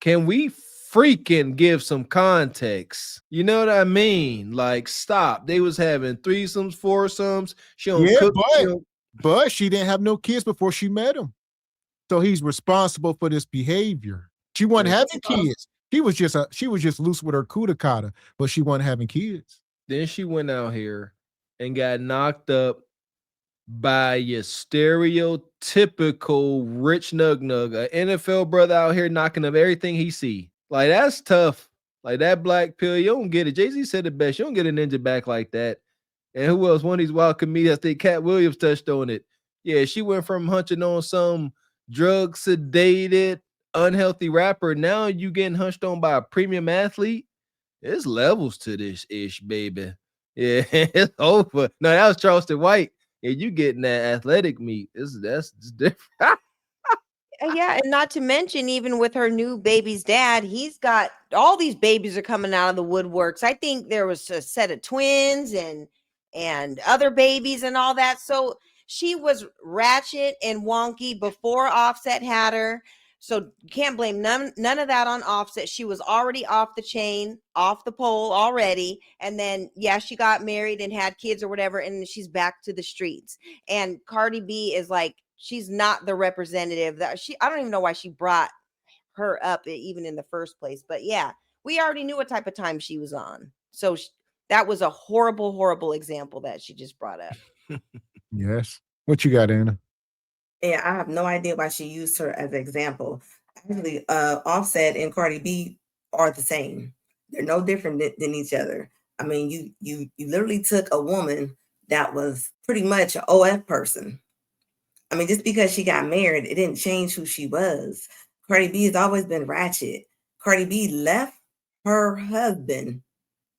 Can we freaking give some context? You know what I mean? Like, stop. They was having threesomes, foursomes. She don't cook. But she didn't have no kids before she met him. So he's responsible for this behavior. She wasn't having kids. She was just loose with her kudakata, but she wasn't having kids. Then she went out here and got knocked up by your stereotypical rich nug, an NFL brother out here knocking up everything he see. Like, that's tough. Like, that black pill, you don't get it. Jay-Z said it best. You don't get a ninja back like that. And who else? One of these wild comedians, I think Cat Williams touched on it. Yeah, she went from hunching on some drug sedated, unhealthy rapper. Now you getting hunched on by a premium athlete. There's levels to this ish, baby. Yeah, it's over. No, that was Charleston White. Yeah, you getting that athletic meat. That's different. Yeah, and not to mention, even with her new baby's dad, he's got all these babies are coming out of the woodworks. I think there was a set of twins and other babies and all that. So she was ratchet and wonky before Offset had her. So you can't blame none of that on Offset. She was already off the chain, off the pole already. And then, yeah, she got married and had kids or whatever, and she's back to the streets. And Cardi B is like, she's not the representative that I don't even know why she brought her up even in the first place. But yeah, we already knew what type of time she was on. So that was a horrible, horrible example that she just brought up. Yes. What you got, Anna? Yeah, I have no idea why she used her as an example. Actually, Offset and Cardi B are the same. They're no different than each other. I mean, you literally took a woman that was pretty much an OF person. I mean, just because she got married, it didn't change who she was. Cardi B has always been ratchet. Cardi B left her husband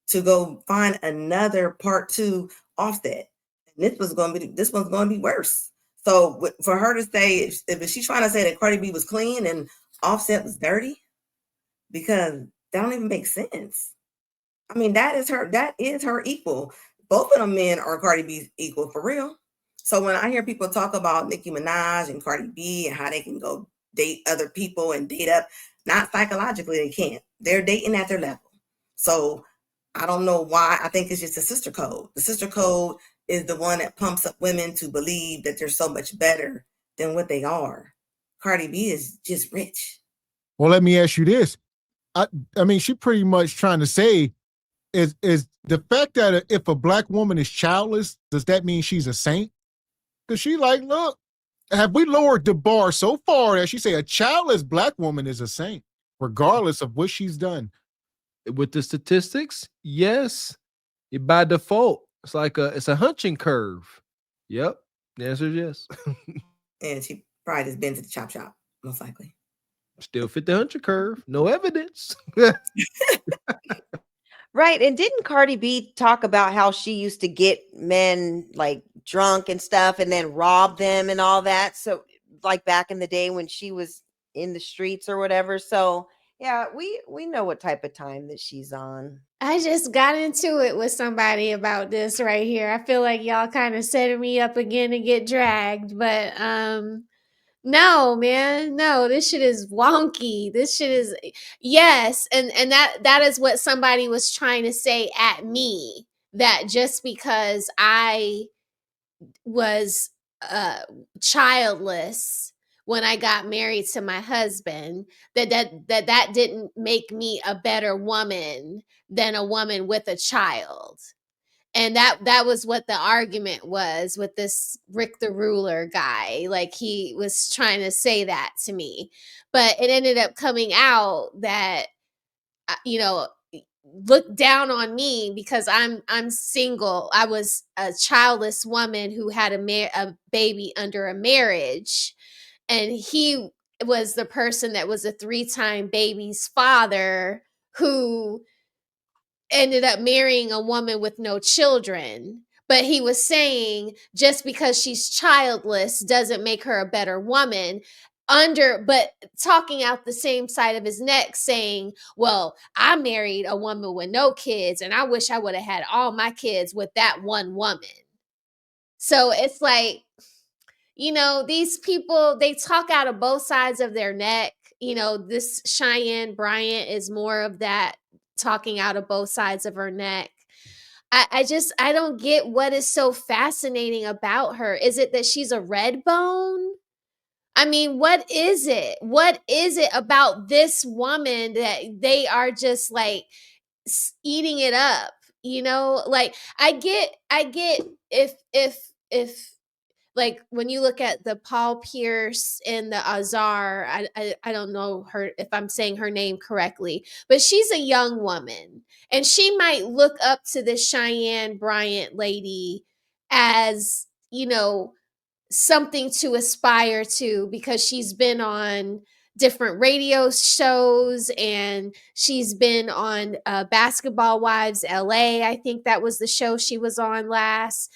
to go find another part 2 Offset. And this one's going to be worse. So for her to say, if she's trying to say that Cardi B was clean and Offset was dirty, because that don't even make sense. I mean, that is her equal. Both of them men are Cardi B's equal for real. So when I hear people talk about Nicki Minaj and Cardi B and how they can go date other people and date up, not psychologically, they can't. They're dating at their level. So I don't know why. I think it's just a sister code. The sister code is the one that pumps up women to believe that they're so much better than what they are. Cardi B is just rich. Well, let me ask you this. I mean, she pretty much trying to say is the fact that if a black woman is childless, does that mean she's a saint? Because she like, look, have we lowered the bar so far that she say a childless black woman is a saint, regardless of what she's done? With the statistics, yes. By default, it's a hunching curve. Yep. The answer is yes. And she probably just been to the chop shop, most likely. Still fit the hunching curve. No evidence. Right. And didn't Cardi B talk about how she used to get men like drunk and stuff and then rob them and all that? So like back in the day when she was in the streets or whatever. So yeah, we know what type of time that she's on. I just got into it with somebody about this right here. I feel like y'all kind of setting me up again to get dragged, but no, man, no, this shit is wonky. This shit is yes, and that is what somebody was trying to say at me, that just because I was childless when I got married to my husband, that didn't make me a better woman than a woman with a child. And that was what the argument was with this Rick the Ruler guy. Like, he was trying to say that to me, but it ended up coming out that, looked down on me because I'm single. I was a childless woman who had a baby under a marriage, and he was the person that was a 3-time baby's father who ended up marrying a woman with no children. But he was saying just because she's childless doesn't make her a better woman. But talking out the same side of his neck, saying, well, I married a woman with no kids, and I wish I would have had all my kids with that one woman. So it's like, these people, they talk out of both sides of their neck. This Cheyanne Bryant is more of that, talking out of both sides of her neck. I don't get what is so fascinating about her. Is it that she's a red bone? I mean, what is it? What is it about this woman that they are just like eating it up? Like, I get if like, when you look at the Paul Pierce and the Azar, I don't know her, if I'm saying her name correctly, but she's a young woman, and she might look up to this Cheyanne Bryant lady as, something to aspire to, because she's been on different radio shows, and she's been on Basketball Wives LA. I think that was the show she was on last.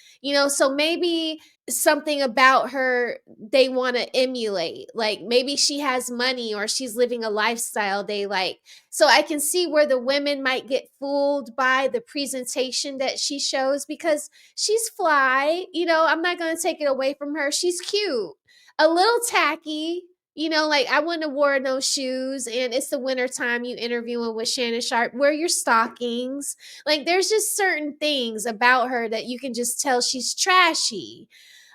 So maybe something about her they want to emulate. Like, maybe she has money, or she's living a lifestyle they like. So I can see where the women might get fooled by the presentation that she shows, because she's fly. I'm not going to take it away from her. She's cute, a little tacky. Like, I wouldn't have worn those shoes, and it's the winter time, you interviewing with Shannon Sharp. Wear your stockings. Like, there's just certain things about her that you can just tell she's trashy.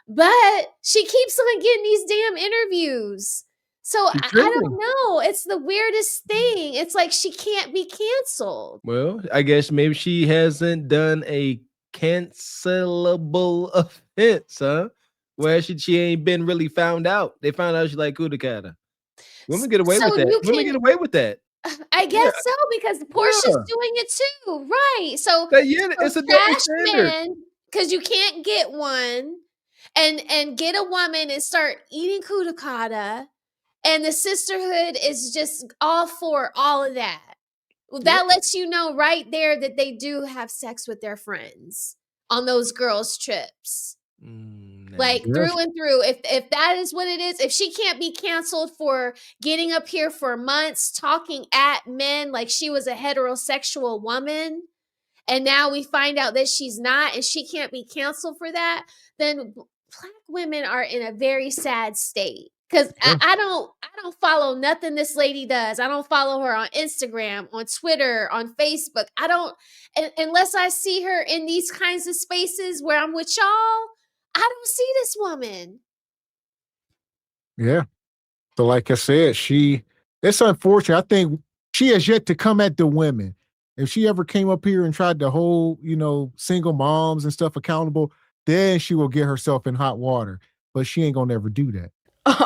But she keeps on getting these damn interviews. So I don't know. It's the weirdest thing. It's like she can't be canceled. Well, I guess maybe she hasn't done a cancelable offense, huh? Where she ain't been really found out. They found out she like Kudakata. Women get away with that. Women get away with that. I guess so, because Portia's doing it too, right? So it's a double standard. Because you can't get one and get a woman and start eating Kudakata, and the sisterhood is just all for all of that. Well, that lets you know right there that they do have sex with their friends on those girls' trips. Like, through and through. If that is what it is, if she can't be canceled for getting up here for months talking at men like she was a heterosexual woman, and now we find out that she's not, and she can't be canceled for that, then Black women are in a very sad state. Because I don't follow nothing this lady does. I don't follow her on Instagram, on Twitter, on Facebook. I don't, unless I see her in these kinds of spaces where I'm with y'all, I don't see this woman. Yeah. So like I said, it's unfortunate. I think she has yet to come at the women. If she ever came up here and tried to hold, single moms and stuff accountable, then she will get herself in hot water. But she ain't gonna ever do that.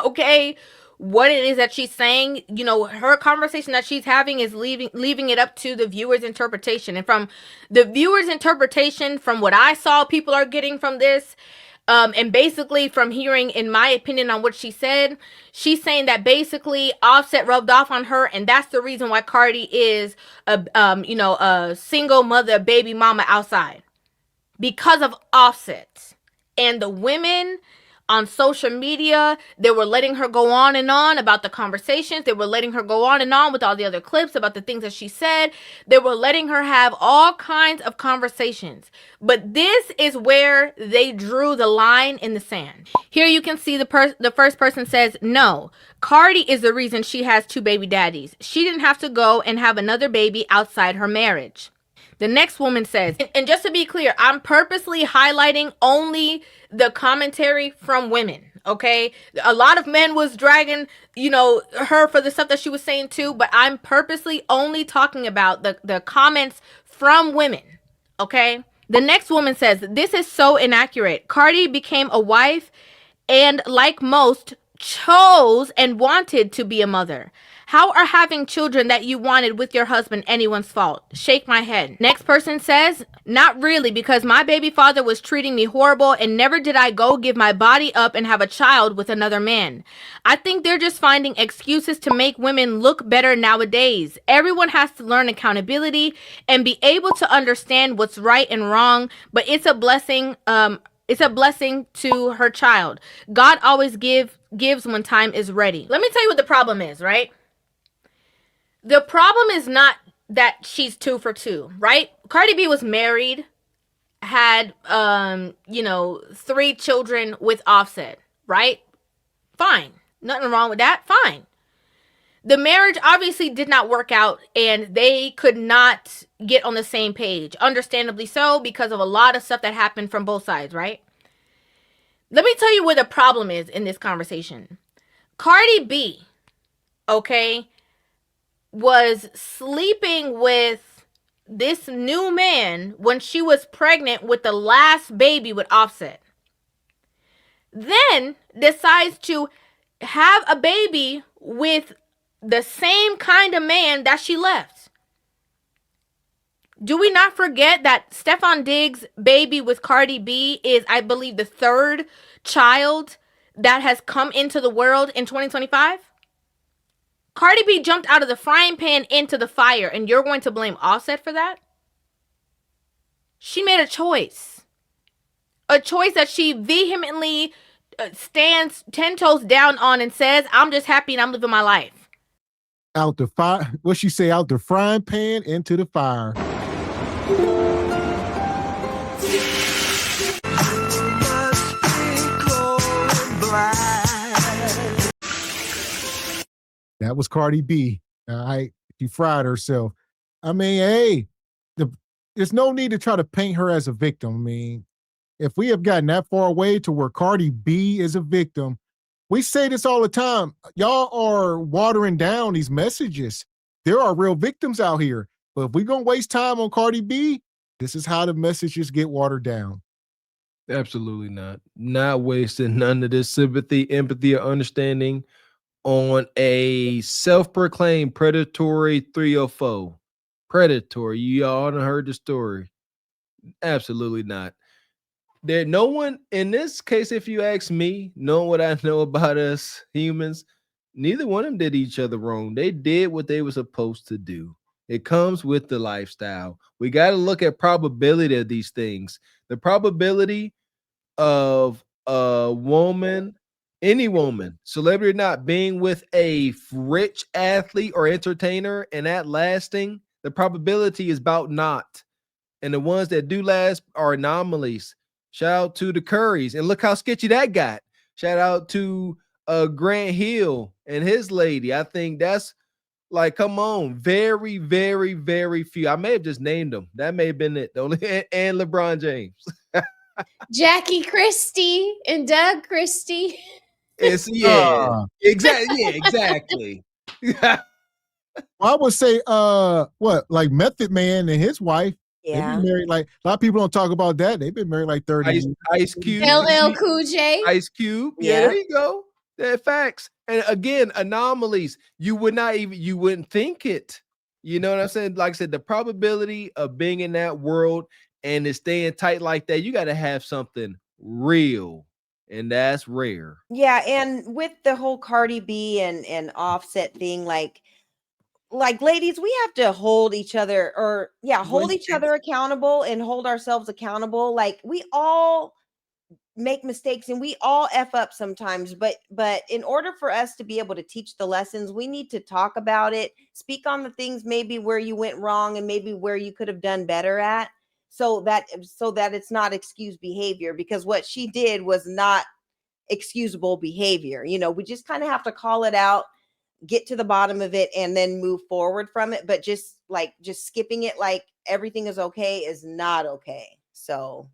Okay, what it is that she's saying, her conversation that she's having is leaving it up to the viewer's interpretation. And from the viewer's interpretation, from what I saw people are getting from this, and basically from hearing, in my opinion, on what she said, she's saying that basically Offset rubbed off on her, and that's the reason why Cardi is a single mother, baby mama outside, because of Offset. And the women on social media, they were letting her go on and on about the conversations. They were letting her go on and on with all the other clips about the things that she said. They were letting her have all kinds of conversations. But this is where they drew the line in the sand. Here you can see the first person says, no, Cardi is the reason she has 2 baby daddies. She didn't have to go and have another baby outside her marriage. The next woman says, and just to be clear, I'm purposely highlighting only the commentary from women, okay? A lot of men was dragging, her for the stuff that she was saying too, but I'm purposely only talking about the comments from women, okay? The next woman says, this is so inaccurate. Cardi became a wife and, like most, chose and wanted to be a mother. How are having children that you wanted with your husband anyone's fault? Shake my head. Next person says, not really, because my baby father was treating me horrible and never did I go give my body up and have a child with another man. I think they're just finding excuses to make women look better nowadays. Everyone has to learn accountability and be able to understand what's right and wrong, but it's a blessing. It's a blessing to her child. God always gives when time is ready. Let me tell you what the problem is, right? The problem is not that she's 2 for 2, right? Cardi B was married, had 3 children with Offset, right? Fine. Nothing wrong with that. Fine. The marriage obviously did not work out and they could not get on the same page. Understandably so, because of a lot of stuff that happened from both sides, right? Let me tell you where the problem is in this conversation. Cardi B, okay, was sleeping with this new man when she was pregnant with the last baby with Offset. Then decides to have a baby with the same kind of man that she left. Do we not forget that Stefon Diggs' baby with Cardi B is, I believe, the 3rd child that has come into the world in 2025? Cardi B jumped out of the frying pan into the fire, and you're going to blame Offset for that? She made a choice. A choice that she vehemently stands 10 toes down on and says, I'm just happy and I'm living my life. Out the fire, what she say, out the frying pan into the fire. That was Cardi B. She fried herself. I mean, hey, there's no need to try to paint her as a victim. I mean, if we have gotten that far away to where Cardi B is a victim, we say this all the time. Y'all are watering down these messages. There are real victims out here. But if we're going to waste time on Cardi B, this is how the messages get watered down. Absolutely not. Not wasting none of this sympathy, empathy, or understanding on a self-proclaimed predatory 304. Predatory. You all done heard the story. Absolutely not. There, no one in this case, if you ask me, knowing what I know about us humans, neither one of them did each other wrong. They did what they were supposed to do. It comes with the lifestyle. We got to look at probability of these things. The probability of a woman, any woman, celebrity or not, being with a rich athlete or entertainer and that lasting, the probability is about not. And the ones that do last are anomalies. Shout out to the Currys. And look how sketchy that got. Shout out to Grant Hill and his lady. I think that's like, come on, very, very, very few. I may have just named them. That may have been it. The only and LeBron James. Jackie Christie and Doug Christie. It's exactly. Yeah, exactly. I would say, like Method Man and his wife. Yeah. They've been married, like a lot of people don't talk about that. They've been married like 30 years. Ice Cube. LL Cool J. Ice Cube. Yeah, there you go. They're facts. And again, anomalies. You wouldn't think it. You know what I'm saying? Like I said, the probability of being in that world and it staying tight like that, you got to have something real. And that's rare. Yeah, and with the whole Cardi B and Offset thing, like ladies, we have to hold each other hold each other accountable and hold ourselves accountable. Like, we all make mistakes and we all F up sometimes, but in order for us to be able to teach the lessons, we need to talk about it, speak on the things maybe where you went wrong and maybe where you could have done better at, so that it's not excused behavior, because what she did was not excusable behavior. You know, we just kind of have to call it out, get to the bottom of it, and then move forward from it. But just skipping it like everything is okay is not okay. So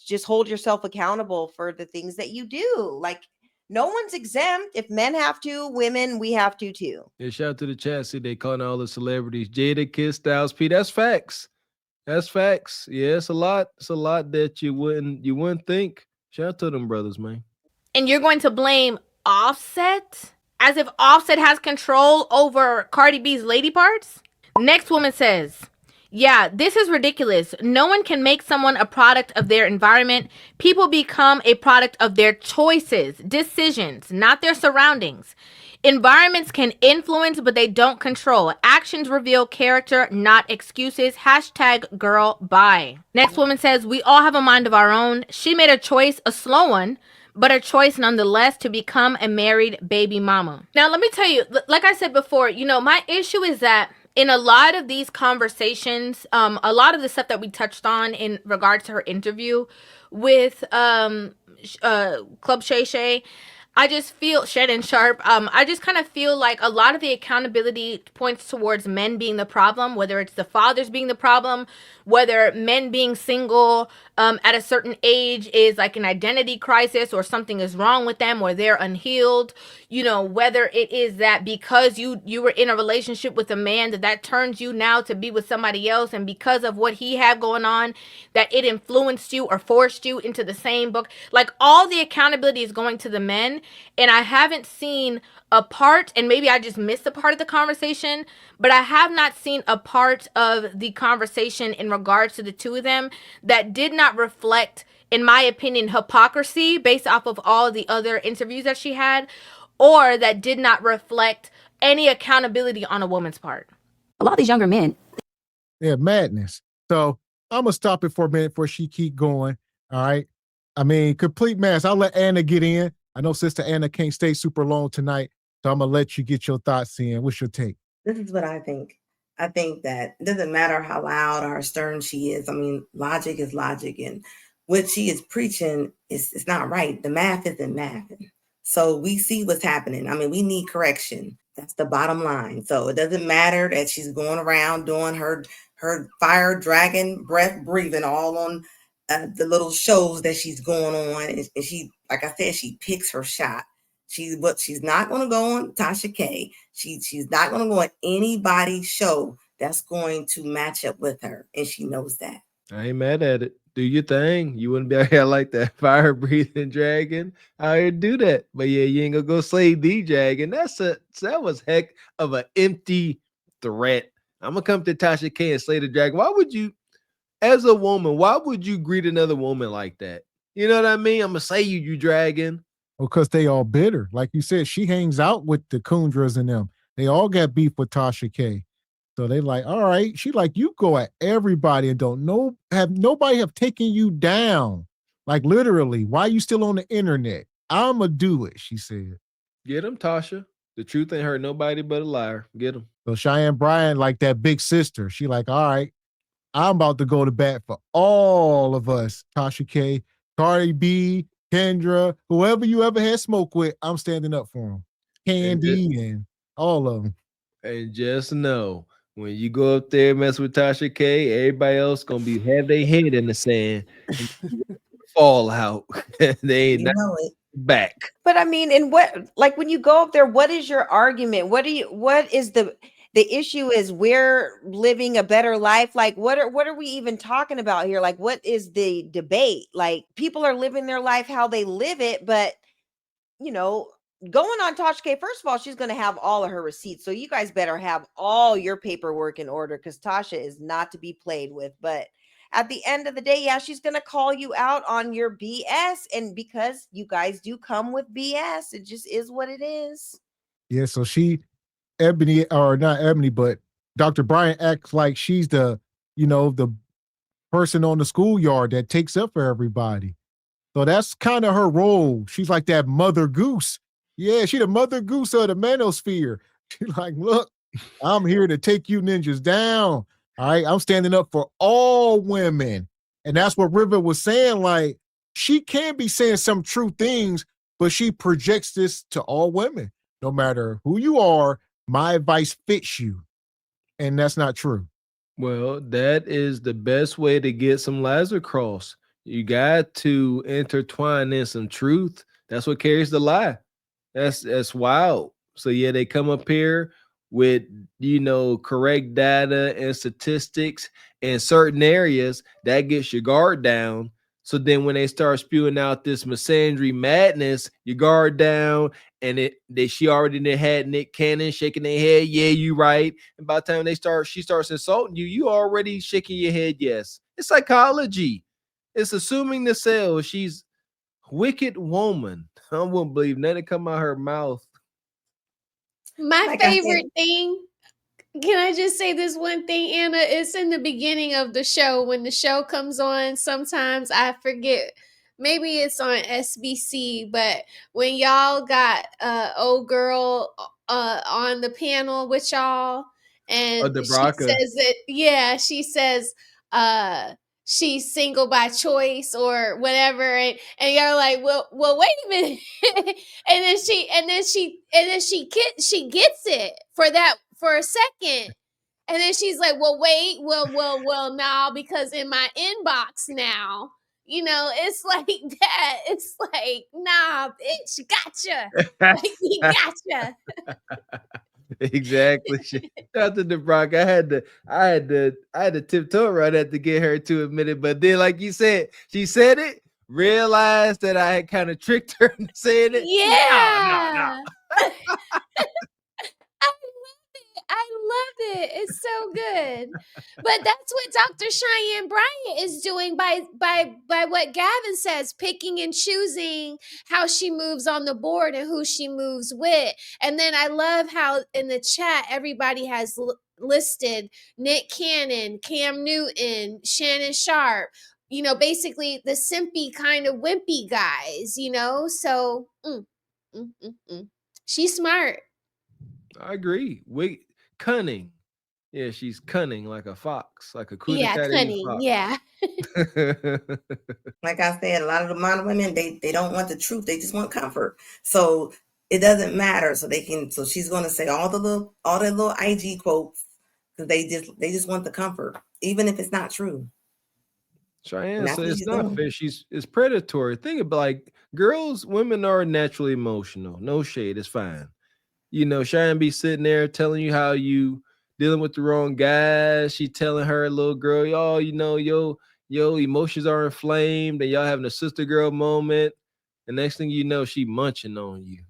just hold yourself accountable for the things that you do. Like, no one's exempt. If men have to, women, we have to too. Yeah, shout out to the chat. See, they calling all the celebrities Jada, Kiss, Styles P. That's facts. That's facts. Yeah, it's a lot. It's a lot that you wouldn't think. Shout out to them brothers, man. And you're going to blame Offset as if Offset has control over Cardi B's lady parts? Next woman says, yeah, this is ridiculous. No one can make someone a product of their environment. People become a product of their choices, decisions, not their surroundings. Environments can influence, but they don't control. Actions reveal character, not excuses. Hashtag girl bye. Next woman says, we all have a mind of our own. She made a choice, a slow one, but a choice nonetheless to become a married baby mama. Now, let me tell you, like I said before, my issue is that in a lot of these conversations, a lot of the stuff that we touched on in regards to her interview with Club Shay Shay, I just feel Shannon Sharp. I just kind of feel like a lot of the accountability points towards men being the problem, whether it's the fathers being the problem, whether men being single at a certain age is like an identity crisis or something is wrong with them or they're unhealed. Whether it is that because you were in a relationship with a man that turns you now to be with somebody else, and because of what he had going on, that it influenced you or forced you into the same book. Like, all the accountability is going to the men. And I haven't seen a part, and maybe I just missed a part of the conversation, but I have not seen a part of the conversation in regards to the two of them that did not reflect, in my opinion, hypocrisy based off of all the other interviews that she had, or that did not reflect any accountability on a woman's part. A lot of these younger men. Yeah, madness. So I'm going to stop it for a minute before she keep going. All right. I mean, complete mess. I'll let Anna get in. I know Sister Anna can't stay super long tonight, so I'm going to let you get your thoughts in. What's your take? This is what I think. I think that it doesn't matter how loud or stern she is. I mean, logic is logic, and what she is preaching is not right. The math isn't mathing. So we see what's happening. I mean, we need correction. That's the bottom line. So it doesn't matter that she's going around doing her fire dragon breath breathing all on the little shows that she's going on, and she, like I said, she picks her shot. She's not going to go on Tasha K. She's not going to go on anybody's show that's going to match up with her, and she knows that. I ain't mad at it. Do your thing. You wouldn't be out here like that fire breathing dragon. Out here do that. But yeah, you ain't gonna go slay the dragon. That was heck of an empty threat. I'm gonna come to Tasha K and slay the dragon. Why would you, as a woman, why would you greet another woman like that? You know what I mean? I'm gonna say you dragon. Because they all bitter. Like you said, she hangs out with the Kundras and them. They all got beef with Tasha K. So they like, all right. She like, you go at everybody and nobody have taken you down. Like, literally, why are you still on the internet? I'ma do it, she said. Get him, Tasha. The truth ain't hurt nobody but a liar. Get him. So Cheyanne Bryant, like that big sister, she like, all right, I'm about to go to bat for all of us. Tasha K, Cardi B, Kendra, whoever you ever had smoke with, I'm standing up for them. Candy and all of them. And just know, when you go up there and mess with Tasha K, everybody else gonna have their head in the sand, fall out. They ain't not back. But I mean, and when you go up there, what is your argument? What is the issue? Is we're living a better life? Like, what are we even talking about here? Like, what is the debate? Like, people are living their life how they live it, but going on Tasha K, first of all, she's going to have all of her receipts. So you guys better have all your paperwork in order, because Tasha is not to be played with. But at the end of the day, yeah, she's going to call you out on your BS. And because you guys do come with BS, it just is what it is. Yeah, so Ebony, or not Ebony, but Dr. Bryant acts like she's the person on the schoolyard that takes up for everybody. So that's kind of her role. She's like that mother goose. Yeah, she the mother goose of the manosphere. She's like, look, I'm here to take you ninjas down. All right, I'm standing up for all women. And that's what River was saying. Like, she can be saying some true things, but she projects this to all women. No matter who you are, my advice fits you. And that's not true. Well, that is the best way to get some Lazarus cross. You got to intertwine in some truth. That's what carries the lie. That's wild. So yeah, they come up here with, you know, correct data and statistics in certain areas, that gets your guard down. So then when they start spewing out this misandry madness, your guard down, and she already had Nick Cannon shaking their head, yeah, you right. And by the time she starts insulting you, you already shaking your head, yes. It's psychology. It's assuming the self. She's wicked woman. I wouldn't believe nothing come out her mouth. My Like favorite thing, can I just say this one thing, Anna? It's in the beginning of the show. When the show comes on, sometimes I forget. Maybe it's on SBC, but when y'all got old girl on the panel with y'all, Oh, and she Debraka. says it, yeah, she says she's single by choice or whatever, and you're like, well, wait a minute, she gets it for a second. And then she's like, well, wait, well, now, because in my inbox now, it's like that. It's like, nah, bitch, gotcha. Like, we gotcha. Exactly. Shout out to Debraka. I had to tiptoe right at to get her to admit it. But then, like you said, she said it, realized that I had kind of tricked her into saying it. Yeah. I love it. It's so good. But that's what Dr. Cheyanne Bryant is doing by what Gavin says, picking and choosing how she moves on the board and who she moves with. And then I love how in the chat everybody has listed Nick Cannon, Cam Newton, Shannon Sharp, basically the simpy kind of wimpy guys, so she's smart. I agree. Cunning. Yeah, she's cunning like a fox, like a Yeah, Kudakari cunning. fox. Yeah. Like I said, a lot of the modern women, they don't want the truth. They just want comfort. So it doesn't matter. So she's going to say all the little IG quotes because they just want the comfort, even if it's not true. Cheyanne, so it's not fair. It's predatory. Think about, like, women are naturally emotional. No shade, it's fine. Cheyanne be sitting there telling you how you dealing with the wrong guys. She telling her little girl, oh, yo emotions are inflamed, and y'all having a sister girl moment. And next thing you know, she munching on you.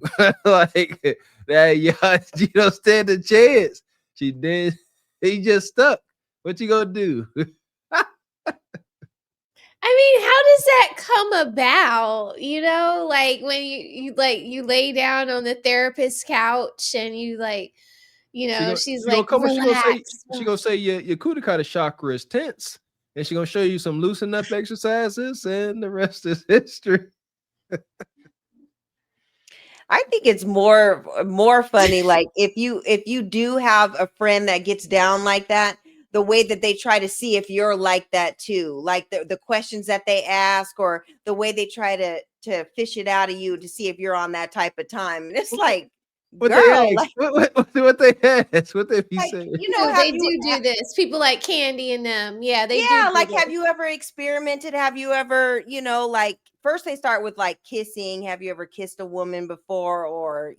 Like that, y'all, you don't stand a chance. She did. He just stuck. What you gonna do? I mean, how does that come about? Like when you lay down on the therapist's couch and you she's like, relax. She gonna say your Kudakata chakra is tense, and she gonna show you some loosen up exercises, and the rest is history. I think it's more funny, like if you do have a friend that gets down like that, the way that they try to see if you're like that too, like the questions that they ask, or the way they try to fish it out of you to see if you're on that type of time. And it's like, What girl, they like, what they ask? What they be like, saying? They do this. People like Candy and them. Yeah, they do. Like, this. have you ever experimented? Have you ever, like, first they start with like kissing. Have you ever kissed a woman before? Or,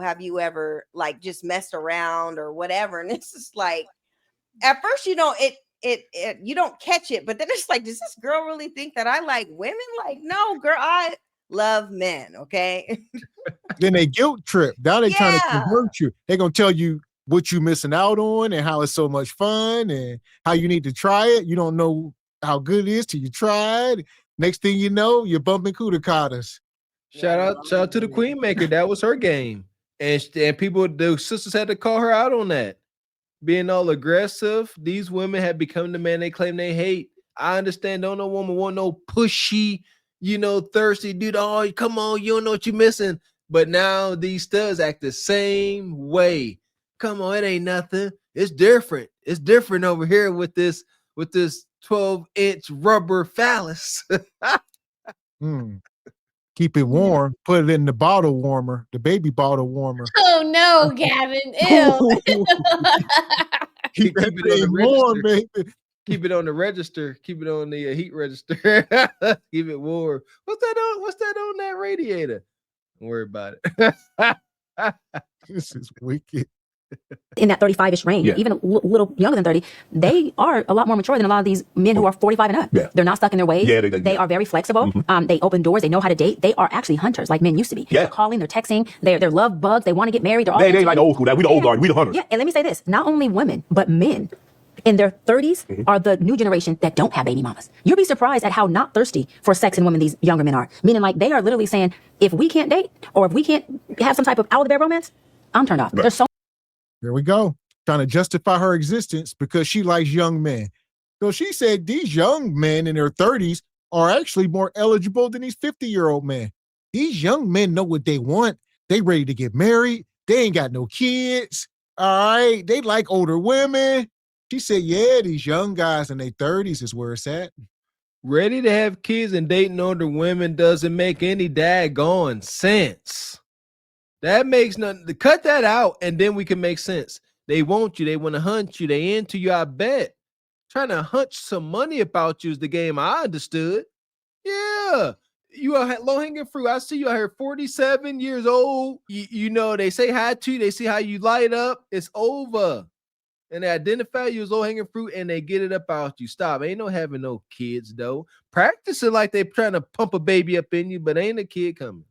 have you ever like just messed around or whatever? And it's just like, at first, you don't catch it, but then it's like, does this girl really think that I like women? Like, no, girl, I love men. Okay. Then they guilt trip. Now they trying to convert you. They're gonna tell you what you missing out on and how it's so much fun and how you need to try it. You don't know how good it is till you try it. Next thing you know, you're bumping Kudakatas. Shout out to the Queen Maker. That was her game, and the sisters had to call her out on that. Being all aggressive, these women have become the man they claim they hate. I understand. Don't no woman want no pushy, thirsty dude. Oh, come on, you don't know what you're missing. But now these studs act the same way. Come on, it ain't nothing. It's different. It's different over here with this 12-inch rubber phallus. Keep it warm. Put it in the bottle warmer, the baby bottle warmer. Oh no, Gavin! Ew. Keep it warm, baby. Keep it on the register. Keep it on the heat register. Keep it warm. What's that on that radiator? Don't worry about it. This is wicked. in that 35-ish range, even a little younger than 30, they are a lot more mature than a lot of these men who are 45 and up. They're not stuck in their ways. They are very flexible. They open doors. They know how to date. They are actually hunters like men used to be. They're calling, they're texting, they're love bugs. They want to get married. They're all they like old school. We the old guard. We the hunters. Yeah, and let me say this: not only women, but men in their 30s are the new generation that don't have baby mamas. You'll be surprised at how not thirsty for sex and women these younger men are. Meaning, like, they are literally saying, if we can't date or if we can't have some type of out of the bed romance, I'm turned off. There's so. There we go. Trying to justify her existence because she likes young men. So she said these young men in their 30s are actually more eligible than these 50-year-old men. These young men know what they want. They ready to get married. They ain't got no kids. All right. They like older women. She said, yeah, these young guys in their 30s is where it's at. Ready to have kids and dating older women doesn't make any daggone sense. That makes nothing. Cut that out, and then we can make sense. They want you. They want to hunt you. They into you, I bet. Trying to hunch some money about you is the game I understood. Yeah. You are low-hanging fruit. I see you out here 47 years old. You know, they say hi to you. They see how you light up. It's over. And they identify you as low-hanging fruit, and they get it up out you. Stop. Ain't no having no kids, though. Practice it like they trying to pump a baby up in you, but ain't a kid coming.